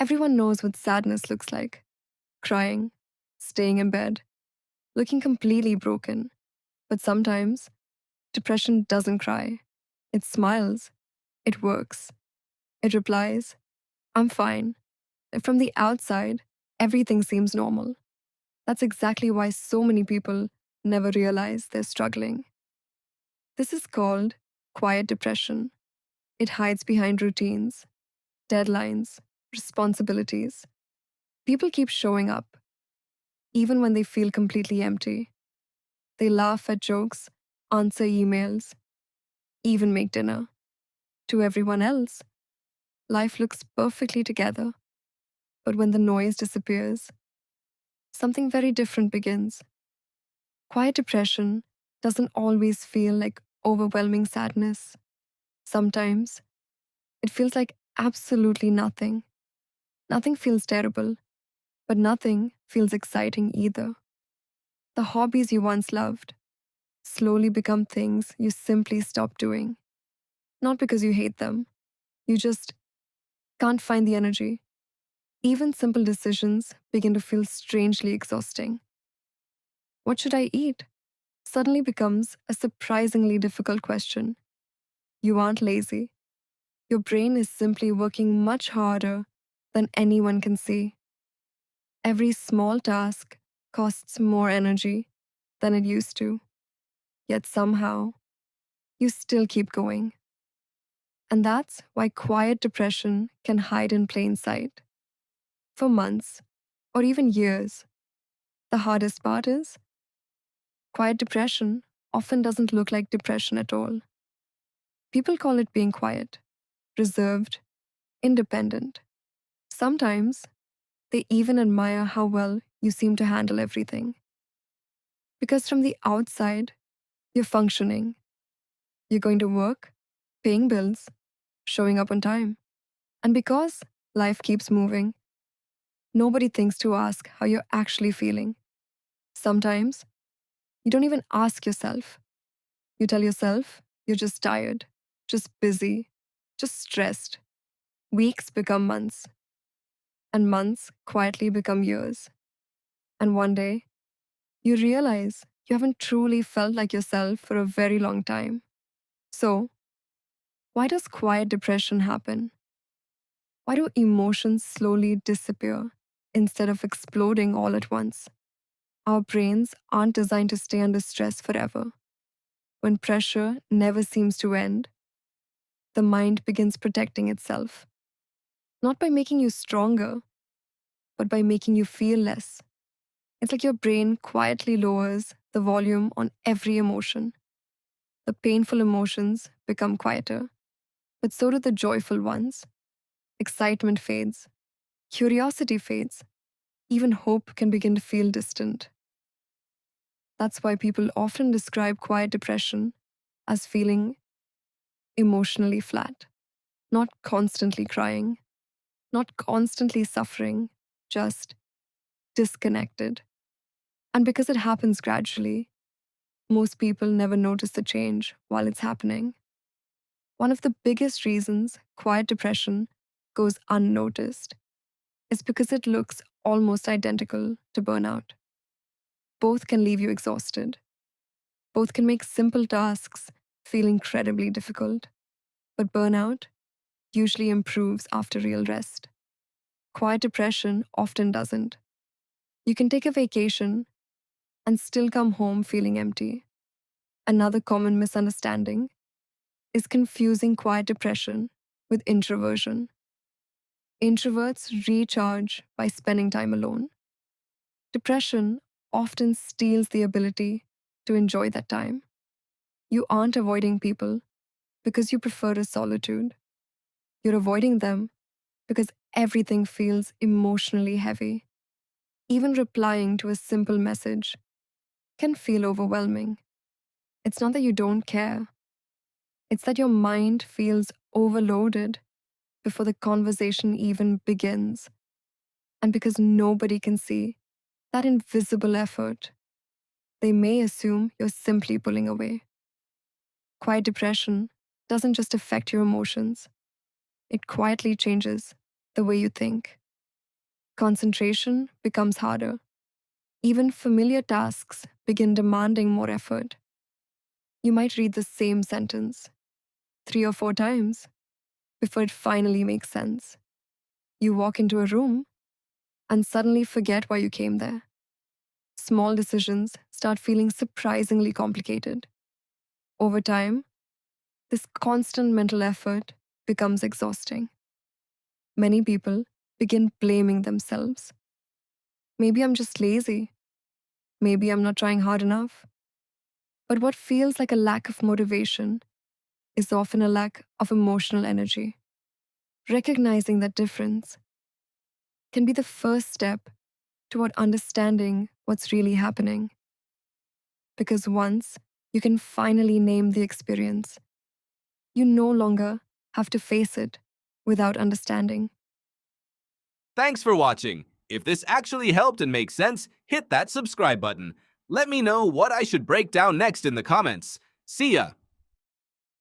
Everyone knows what sadness looks like: crying, staying in bed, looking completely broken. But sometimes, depression doesn't cry. It smiles. It works. It replies, I'm fine. And from the outside, everything seems normal. That's exactly why so many people never realize they're struggling. This is called quiet depression. It hides behind routines, deadlines, responsibilities. People keep showing up, even when they feel completely empty. They laugh at jokes, answer emails, even make dinner. To everyone else, life looks perfectly together. But when the noise disappears, something very different begins. Quiet depression doesn't always feel like overwhelming sadness. Sometimes it feels like absolutely nothing. Nothing feels terrible, but nothing feels exciting either. The hobbies you once loved slowly become things you simply stop doing. Not because you hate them, you just can't find the energy. Even simple decisions begin to feel strangely exhausting. What should I eat? Suddenly becomes a surprisingly difficult question. You aren't lazy. Your brain is simply working much harder than anyone can see. Every small task costs more energy than it used to, yet somehow you still keep going. And that's why quiet depression can hide in plain sight for months or even years. The hardest part is quiet depression often doesn't look like depression at all. People call it being quiet, reserved, independent. Sometimes they even admire how well you seem to handle everything. Because from the outside, you're functioning. You're going to work, paying bills, showing up on time. And because life keeps moving, nobody thinks to ask how you're actually feeling. Sometimes you don't even ask yourself. You tell yourself you're just tired, just busy, just stressed. Weeks become months, and months quietly become years. And one day, you realize you haven't truly felt like yourself for a very long time. So, why does quiet depression happen? Why do emotions slowly disappear instead of exploding all at once? Our brains aren't designed to stay under stress forever. When pressure never seems to end, the mind begins protecting itself, not by making you stronger, but by making you feel less. It's like your brain quietly lowers the volume on every emotion. The painful emotions become quieter, but so do the joyful ones. Excitement fades, curiosity fades, even hope can begin to feel distant. That's why people often describe quiet depression as feeling emotionally flat, not constantly crying, not constantly suffering, just disconnected. And because it happens gradually, most people never notice the change while it's happening. One of the biggest reasons quiet depression goes unnoticed is because it looks almost identical to burnout. Both can leave you exhausted. Both can make simple tasks feel incredibly difficult. But burnout usually improves after real rest. Quiet depression often doesn't. You can take a vacation and still come home feeling empty. Another common misunderstanding is confusing quiet depression with introversion. Introverts recharge by spending time alone. Depression often steals the ability to enjoy that time. You aren't avoiding people because you prefer a solitude. You're avoiding them because everything feels emotionally heavy. Even replying to a simple message can feel overwhelming. It's not that you don't care, it's that your mind feels overloaded before the conversation even begins. And because nobody can see that invisible effort, they may assume you're simply pulling away. Quiet depression doesn't just affect your emotions, it quietly changes the way you think. Concentration becomes harder. Even familiar tasks begin demanding more effort. You might read the same sentence 3 or 4 times before it finally makes sense. You walk into a room and suddenly forget why you came there. Small decisions start feeling surprisingly complicated. Over time, this constant mental effort becomes exhausting. Many people begin blaming themselves. Maybe I'm just lazy. Maybe I'm not trying hard enough. But what feels like a lack of motivation is often a lack of emotional energy. Recognizing that difference can be the first step toward understanding what's really happening. Because once you can finally name the experience, you no longer have to face it without understanding. Thanks for watching. If this actually helped and makes sense, hit that subscribe button. Let me know what I should break down next in the comments. See ya!